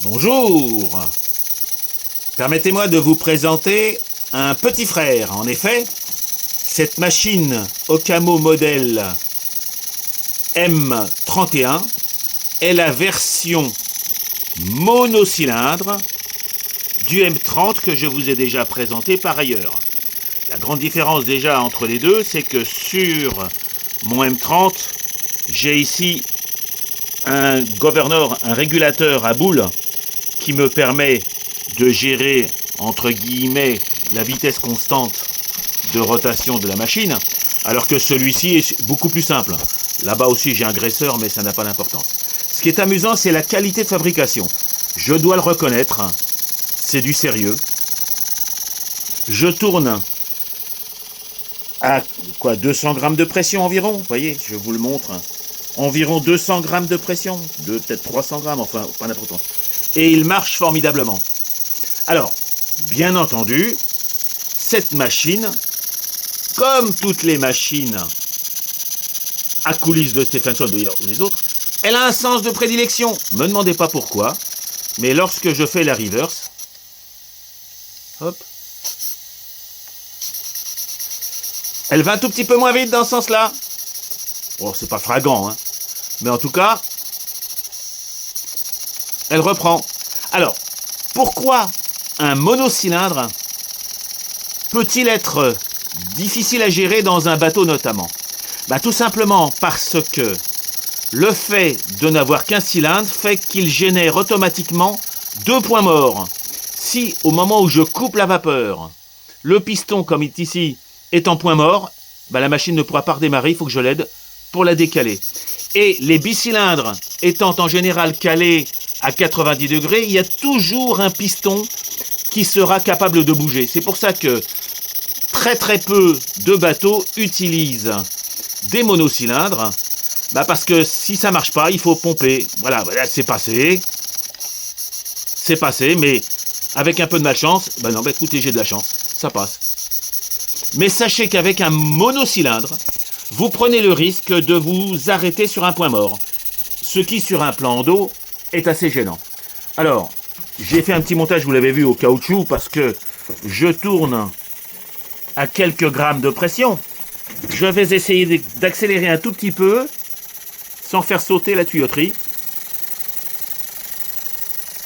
Bonjour. Permettez-moi de vous présenter un petit frère. En effet, cette machine Okamo modèle M31 est la version monocylindre du M30 que je vous ai déjà présenté par ailleurs. La grande différence déjà entre les deux, c'est que sur mon M30, j'ai ici un governor, un régulateur à boule qui me permet de gérer, entre guillemets, la vitesse constante de rotation de la machine, alors que celui-ci est beaucoup plus simple. Là-bas aussi j'ai un graisseur, mais ça n'a pas d'importance. Ce qui est amusant, c'est la qualité de fabrication. Je dois le reconnaître, c'est du sérieux. Je tourne à 200 grammes de pression environ, vous voyez, je vous le montre. Environ 200 grammes de pression, peut-être 300 grammes, enfin, pas n'importe quoi. Et il marche formidablement. Alors, bien entendu, cette machine, comme toutes les machines à coulisses de Stephenson ou les autres, elle a un sens de prédilection. Ne me demandez pas pourquoi, mais lorsque je fais la reverse, hop, elle va un tout petit peu moins vite dans ce sens-là. Bon, c'est pas flagrant, hein. Mais en tout cas, elle reprend. Alors, pourquoi un monocylindre peut-il être difficile à gérer dans un bateau notamment? Tout simplement parce que le fait de n'avoir qu'un cylindre fait qu'il génère automatiquement deux points morts. Si, au moment où je coupe la vapeur, le piston, comme il est ici, est en point mort, la machine ne pourra pas redémarrer, il faut que je l'aide pour la décaler. Et les bicylindres étant en général calés à 90 degrés, il y a toujours un piston qui sera capable de bouger. C'est pour ça que très peu de bateaux utilisent des monocylindres, parce que si ça marche pas, il faut pomper. Voilà, c'est passé, mais avec un peu de malchance, non, écoutez, j'ai de la chance, ça passe. Mais sachez qu'avec un monocylindre, vous prenez le risque de vous arrêter sur un point mort, ce qui sur un plan d'eau est assez gênant. Alors, j'ai fait un petit montage, vous l'avez vu, au caoutchouc, parce que je tourne à quelques grammes de pression. Je vais essayer d'accélérer un tout petit peu, sans faire sauter la tuyauterie.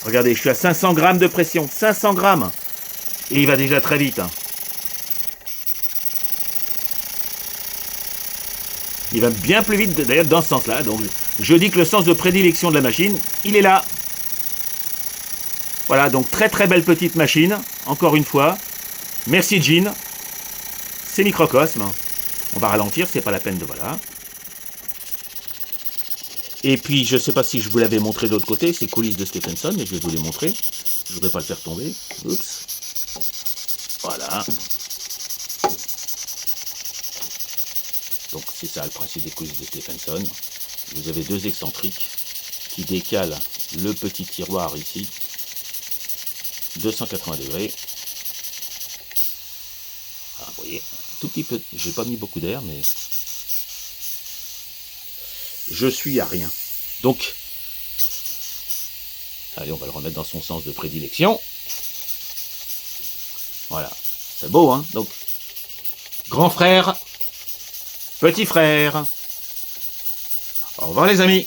Regardez, je suis à 500 grammes de pression, 500 grammes. Et il va déjà très vite. Il va bien plus vite, d'ailleurs, dans ce sens-là. Donc, je dis que le sens de prédilection de la machine, il est là. Voilà, donc très belle petite machine, encore une fois. Merci Jean. C'est Microcosme. On va ralentir, c'est pas la peine de... Voilà. Et puis, je ne sais pas si je vous l'avais montré de l'autre côté, c'est coulisses de Stephenson, mais je vais vous les montrer. Je ne voudrais pas le faire tomber. Oups. Voilà. Donc c'est ça le principe des coulisses de Stephenson. Vous avez deux excentriques qui décalent le petit tiroir ici 280 degrés. Vous voyez, un tout petit peu, j'ai pas mis beaucoup d'air, mais je suis à rien. Donc, allez, on va le remettre dans son sens de prédilection. Voilà, c'est beau, hein. Donc, grand frère, petit frère. Au revoir les amis.